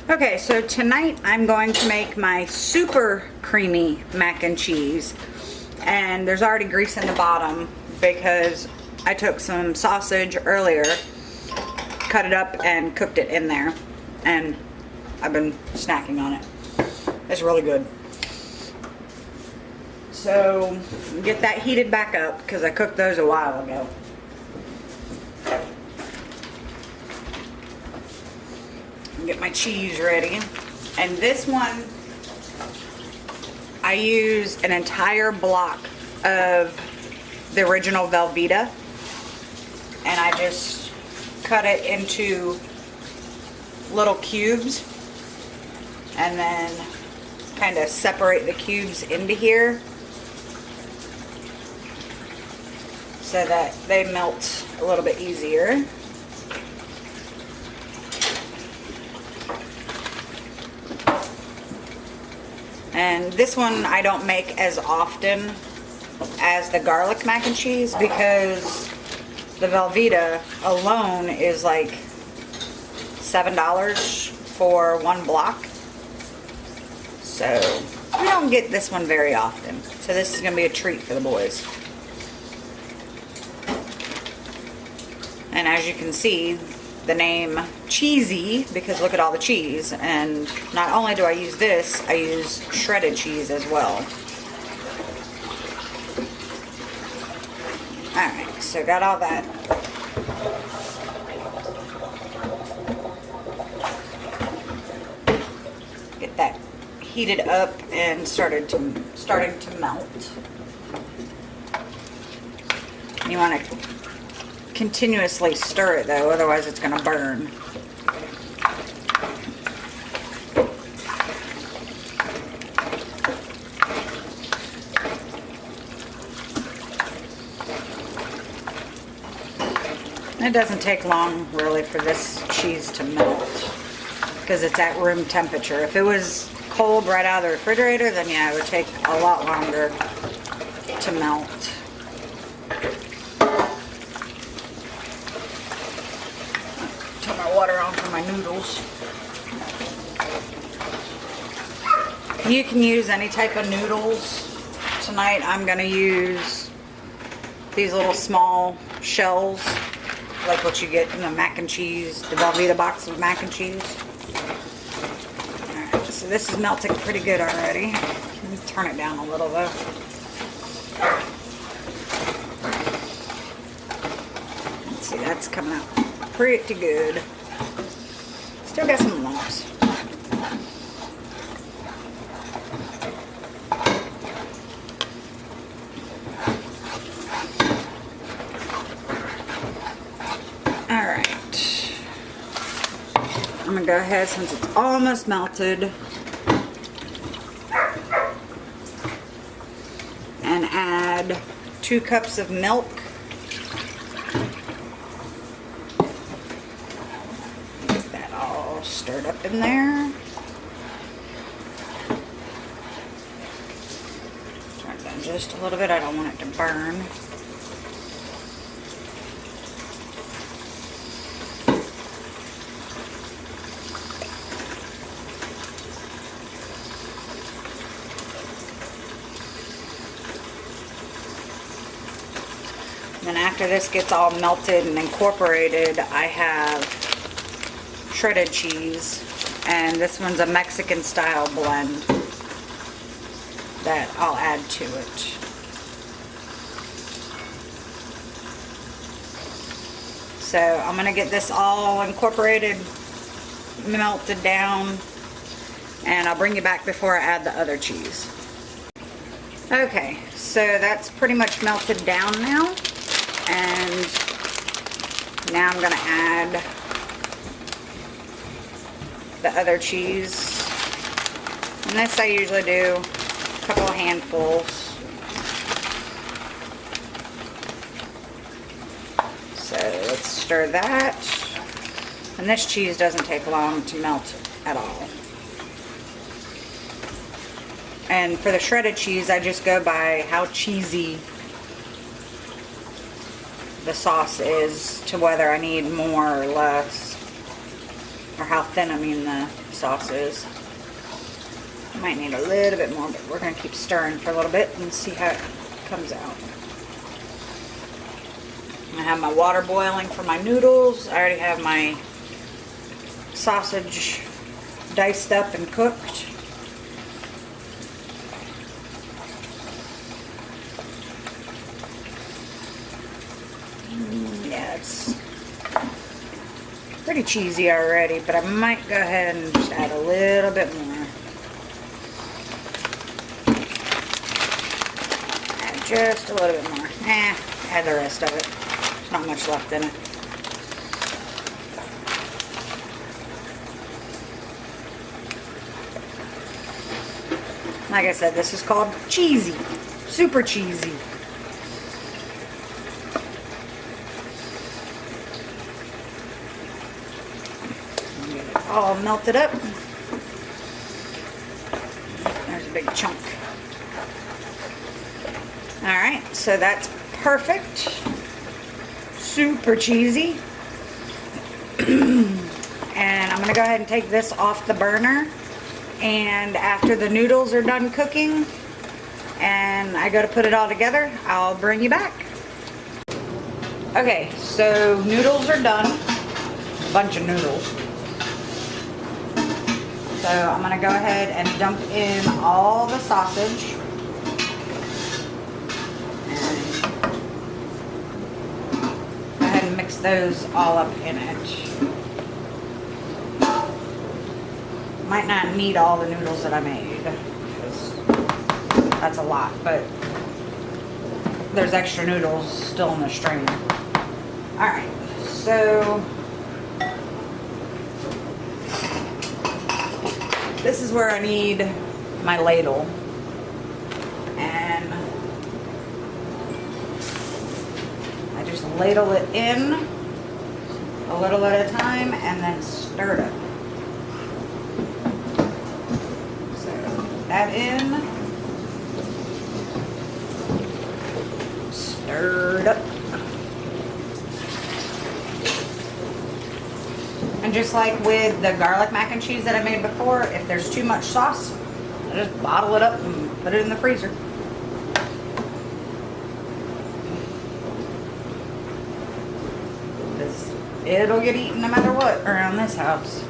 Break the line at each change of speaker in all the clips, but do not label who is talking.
Okay, so tonight I'm going to make my super creamy mac and cheese. And there's already grease in the bottom because I took some sausage earlier, cut it up and cooked it in there. And I've been snacking on it. It's really good. So get that heated back up because I cooked those a while ago. Get my cheese ready. And this one, I use an entire block of the original Velveeta. And I just cut it into little cubes. And then kind of separate the cubes into here so that they melt a little bit easier. And this one I don't make as often as the garlic mac and cheese because the Velveeta alone is like $7 for one block. So we don't get this one very often. So this is going to be a treat for the boys. And as you can see, the name Cheesy, because look at all the cheese. And not only do I use this, I use shredded cheese as well. Alright, so got all that. Get that heated up and starting to melt. You want to continuously stir it though, otherwise it's going to burn. It doesn't take long really for this cheese to melt because it's at room temperature. If it was cold right out of the refrigerator, then yeah, it would take a lot longer to melt. Turn my water on for my noodles. You can use any type of noodles. Tonight I'm going to use these little small shells, like what you get in the mac and cheese, the Velveeta box of mac and cheese. Alright, so this is melting pretty good already. Let me turn it down a little though. Let's see, that's coming out pretty good. Still got some lumps. Alright. I'm going to go ahead, since it's almost melted, and add 2 cups of milk. Get that all stirred up in there. Turn it down just a little bit. I don't want it to burn. Then after this gets all melted and incorporated, I have shredded cheese, and this one's a Mexican style blend that I'll add to it. So I'm going to get this all incorporated, melted down, and I'll bring you back before I add the other cheese. Okay, so that's pretty much melted down now. And now I'm going to add the other cheese. And this I usually do a couple of handfuls. So let's stir that. And this cheese doesn't take long to melt at all. And for the shredded cheese, I just go by how cheesy the sauce is to whether I need more or less. or how thin, I mean, the sauce is. Might need a little bit more, but we're going to keep stirring for a little bit and see how it comes out. I have my water boiling for my noodles. I already have my sausage diced up and cooked. Yeah, it's pretty cheesy already, but I might go ahead and just add a little bit more. Add just a little bit more. Add the rest of it. There's not much left in it. Like I said, this is called cheesy. Super cheesy. Get it all melted up. There's a big chunk. Alright, so that's perfect. Super cheesy. And I'm going to go ahead and take this off the burner. And after the noodles are done cooking and I go to put it all together, I'll bring you back. Okay, so noodles are done. A bunch of noodles. So I'm going to go ahead and dump in all the sausage. And go ahead and mix those all up in it. Might not need all the noodles that I made, because that's a lot, but there's extra noodles still in the strainer. Alright, so this is where I need my ladle. And I just ladle it in a little at a time and then stir it. That in, stirred up, and just like with the garlic mac and cheese that I made before, if there's too much sauce, I just bottle it up and put it in the freezer. Because it'll get eaten no matter what around this house.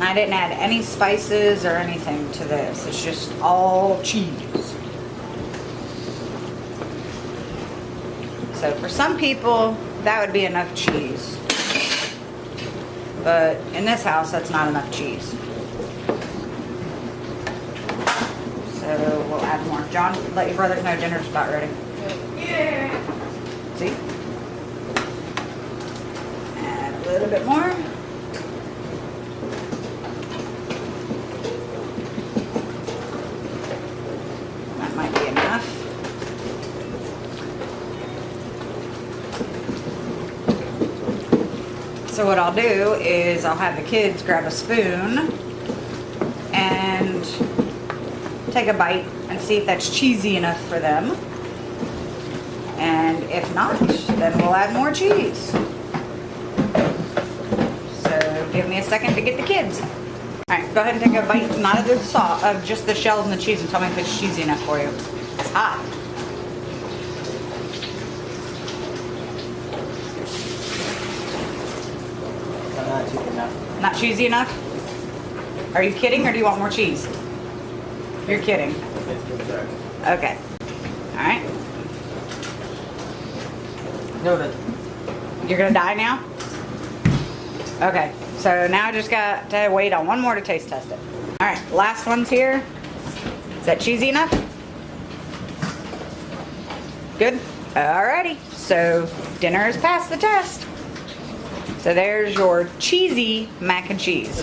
I didn't add any spices or anything to this. It's just all cheese. So for some people, that would be enough cheese. But in this house, that's not enough cheese. So we'll add more. John, let your brothers know dinner's about ready. Yeah. See? Add a little bit more. So what I'll do is I'll have the kids grab a spoon and take a bite and see if that's cheesy enough for them. And if not, then we'll add more cheese. So give me a second to get the kids. Alright, go ahead and take a bite, not of the sauce, of just the shells and the cheese, and tell me if it's cheesy enough for you. It's hot.
Not cheesy enough.
Not cheesy enough? Are you kidding, or do you want more cheese? You're kidding. Okay. Alright.
Noted.
You're gonna die now? Okay. So now I just got to wait on one more to taste test it. Alright, last one's here. Is that cheesy enough? Good? Alrighty. So dinner has passed the test. So there's your cheesy mac and cheese.